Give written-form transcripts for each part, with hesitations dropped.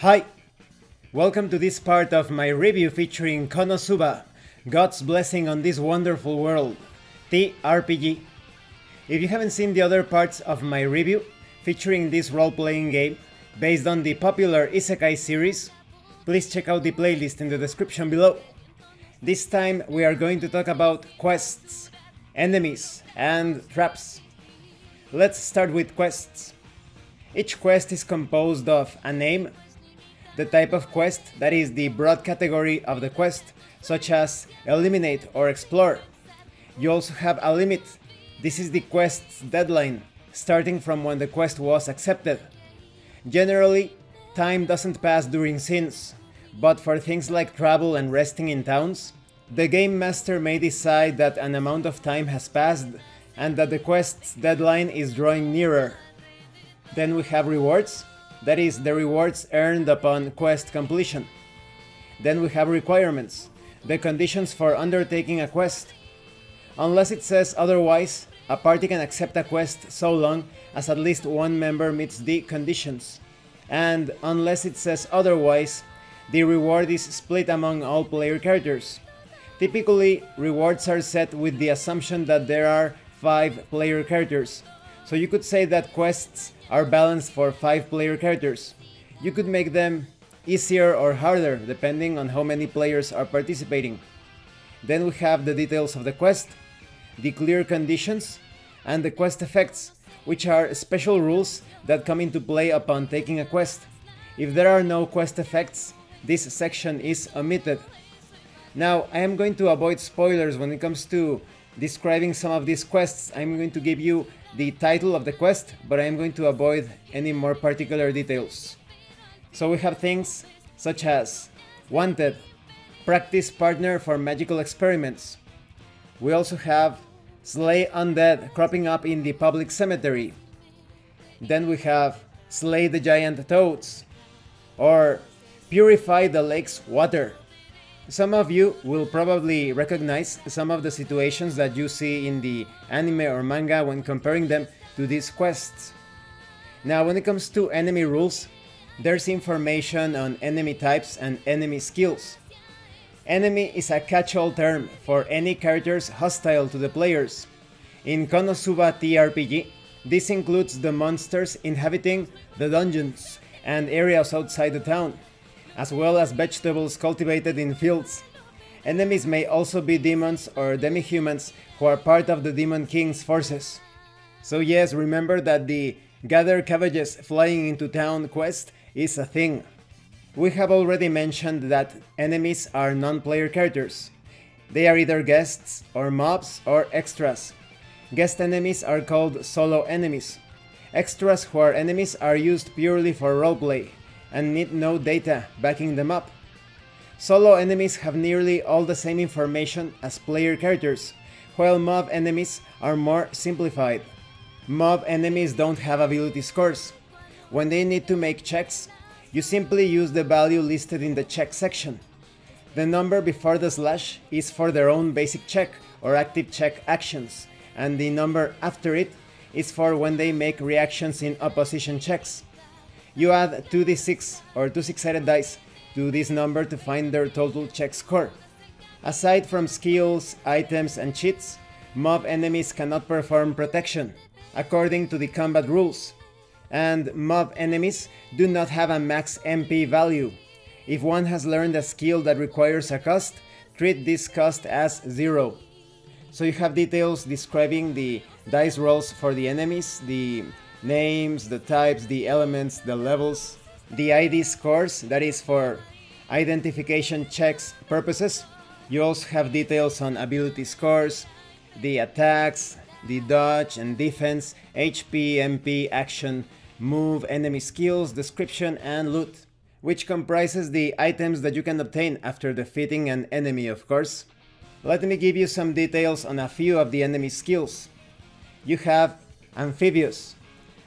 Hi! Welcome to this part of my review featuring Konosuba, God's Blessing on This Wonderful World, TRPG. If you haven't seen the other parts of my review featuring this role-playing game based on the popular Isekai series, please check out the playlist in the description below. This time we are going to talk about quests, enemies, and traps. Let's start with quests. Each quest is composed of a name, the type of quest, that is the broad category of the quest, such as eliminate or explore. You also have a limit. This is the quest's deadline, starting from when the quest was accepted. Generally, time doesn't pass during scenes, but for things like travel and resting in towns, the game master may decide that an amount of time has passed and that the quest's deadline is drawing nearer. Then we have rewards. That is, the rewards earned upon quest completion. Then we have requirements, the conditions for undertaking a quest. Unless it says otherwise, a party can accept a quest so long as at least one member meets the conditions. And unless it says otherwise, the reward is split among all player characters. Typically, rewards are set with the assumption that there are 5 player characters. So you could say that quests are balanced for 5 player characters. You could make them easier or harder depending on how many players are participating. Then we have the details of the quest, the clear conditions, and the quest effects, which are special rules that come into play upon taking a quest. If there are no quest effects, this section is omitted. Now, I am going to avoid spoilers when it comes to describing some of these quests. I'm going to give you the title of the quest, but I am going to avoid any more particular details. So we have things such as Wanted, practice partner for magical experiments. We also have Slay undead cropping up in the public cemetery. Then we have Slay the giant toads, or purify the lake's water. Some of you will probably recognize some of the situations that you see in the anime or manga when comparing them to these quests. Now, when it comes to enemy rules, there's information on enemy types and enemy skills. Enemy is a catch-all term for any characters hostile to the players. In Konosuba TRPG, this includes the monsters inhabiting the dungeons and areas outside the town, as well as vegetables cultivated in fields. Enemies may also be demons or demi-humans who are part of the Demon King's forces. So yes, remember that the Gather Cabbages Flying into Town quest is a thing. We have already mentioned that enemies are non-player characters. They are either guests or mobs or extras. Guest enemies are called solo enemies. Extras who are enemies are used purely for roleplay and need no data backing them up. Solo enemies have nearly all the same information as player characters, while mob enemies are more simplified. Mob enemies don't have ability scores. When they need to make checks, you simply use the value listed in the check section. The number before the slash is for their own basic check or active check actions, and the number after it is for when they make reactions in opposition checks. You add 2d6 or 2 6-sided dice to this number to find their total check score. Aside from skills, items, and cheats, mob enemies cannot perform protection, according to the combat rules, and mob enemies do not have a max MP value. If one has learned a skill that requires a cost, treat this cost as 0. So you have details describing the dice rolls for the enemies, the names, the types, the elements, the levels, the ID scores, that is for identification checks purposes. You also have details on ability scores, the attacks, the dodge and defense, HP, MP, action, move, enemy skills, description, and loot, which comprises the items that you can obtain after defeating an enemy, of course. Let me give you some details on a few of the enemy skills. You have Amphibious,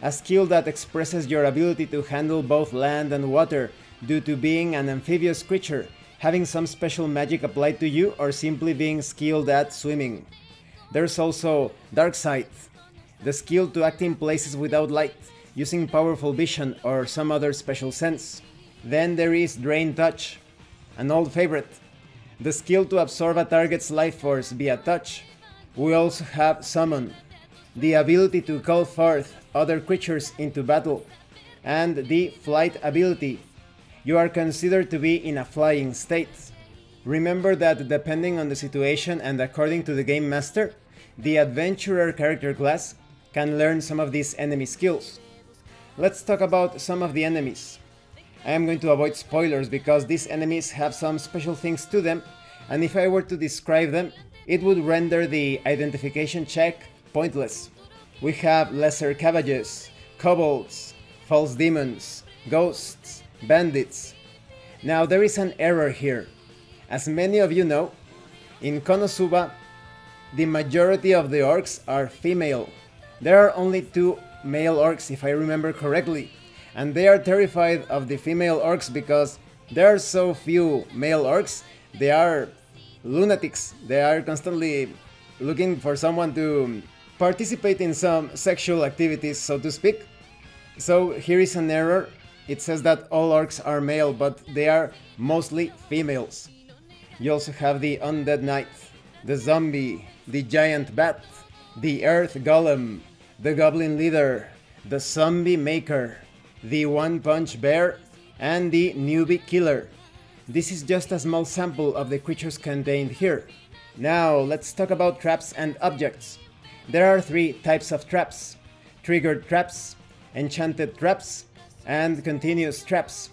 a skill that expresses your ability to handle both land and water due to being an amphibious creature, having some special magic applied to you, or simply being skilled at swimming. There's also Darksight, the skill to act in places without light, using powerful vision or some other special sense. Then there is Drain Touch, an old favorite, the skill to absorb a target's life force via touch. We also have Summon, the ability to call forth other creatures into battle, and the Flight ability. You are considered to be in a flying state. Remember that depending on the situation and according to the Game Master, the Adventurer character class can learn some of these enemy skills. Let's talk about some of the enemies. I am going to avoid spoilers because these enemies have some special things to them, and if I were to describe them, it would render the identification check pointless. We have lesser cabbages, kobolds, false demons, ghosts, bandits. Now there is an error here. As many of you know, in Konosuba, the majority of the orcs are female. There are only 2 male orcs if I remember correctly, and they are terrified of the female orcs because there are so few male orcs. They are lunatics. They are constantly looking for someone to participate in some sexual activities, so to speak. So here is an error. It says that all orcs are male, but they are mostly females. You also have the Undead Knight, the Zombie, the Giant Bat, the Earth Golem, the Goblin Leader, the Zombie Maker, the One Punch Bear, and the Newbie Killer. This is just a small sample of the creatures contained here. Now let's talk about traps and objects. There are 3 types of traps: triggered traps, enchanted traps, and continuous traps.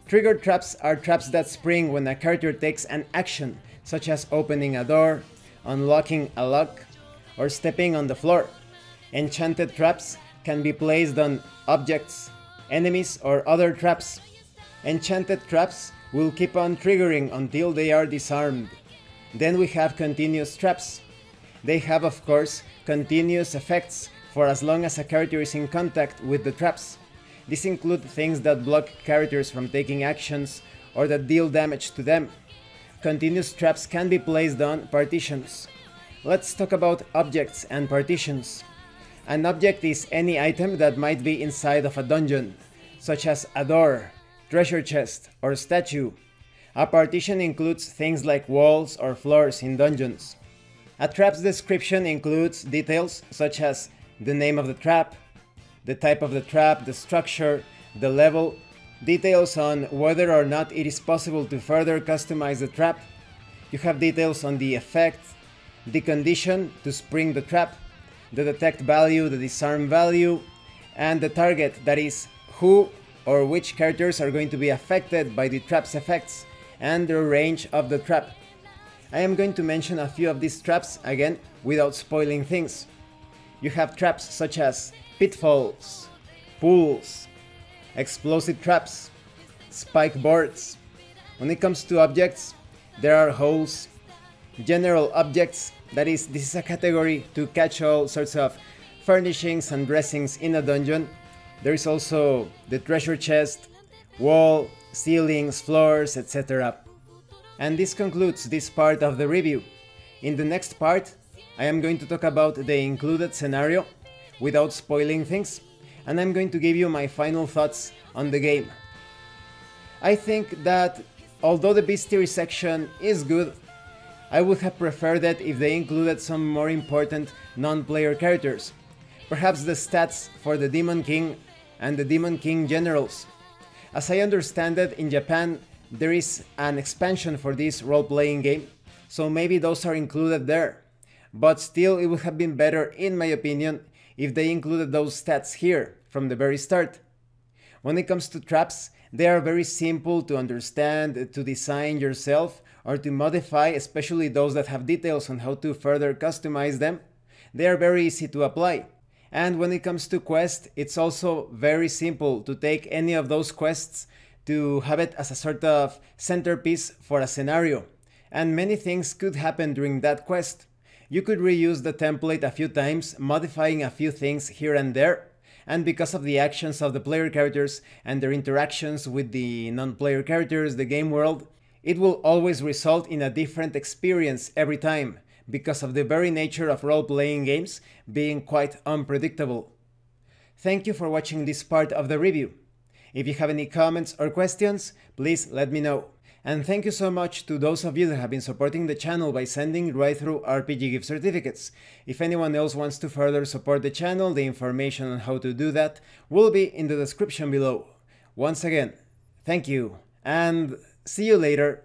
Triggered traps are traps that spring when a character takes an action, such as opening a door, unlocking a lock, or stepping on the floor. Enchanted traps can be placed on objects, enemies, or other traps. Enchanted traps will keep on triggering until they are disarmed. Then we have continuous traps. They have, of course, continuous effects for as long as a character is in contact with the traps. These include things that block characters from taking actions or that deal damage to them. Continuous traps can be placed on partitions. Let's talk about objects and partitions. An object is any item that might be inside of a dungeon, such as a door, treasure chest, or statue. A partition includes things like walls or floors in dungeons. A trap's description includes details such as the name of the trap, the type of the trap, the structure, the level, details on whether or not it is possible to further customize the trap. You have details on the effect, the condition to spring the trap, the detect value, the disarm value, and the target, that is, who or which characters are going to be affected by the trap's effects, and the range of the trap. I am going to mention a few of these traps again without spoiling things. You have traps such as pitfalls, pools, explosive traps, spike boards. When it comes to objects, there are holes, general objects, that is, this is a category to catch all sorts of furnishings and dressings in a dungeon. There is also the treasure chest, wall, ceilings, floors, etc. And this concludes this part of the review. In the next part, I am going to talk about the included scenario without spoiling things, and I'm going to give you my final thoughts on the game. I think that although the bestiary section is good, I would have preferred it if they included some more important non-player characters. Perhaps the stats for the Demon King and the Demon King generals. As I understand it, in Japan there is an expansion for this role-playing game, so maybe those are included there. But still, it would have been better, in my opinion, if they included those stats here from the very start. When it comes to traps, they are very simple to understand, to design yourself, or to modify, especially those that have details on how to further customize them. They are very easy to apply. And when it comes to quests, it's also very simple to take any of those quests to have it as a sort of centerpiece for a scenario. And many things could happen during that quest. You could reuse the template a few times, modifying a few things here and there, and because of the actions of the player characters and their interactions with the non-player characters, the game world, it will always result in a different experience every time, because of the very nature of role-playing games being quite unpredictable. Thank you for watching this part of the review. If you have any comments or questions, please let me know. And thank you so much to those of you that have been supporting the channel by sending right through RPG gift certificates. If anyone else wants to further support the channel, the information on how to do that will be in the description below. Once again, thank you, and see you later.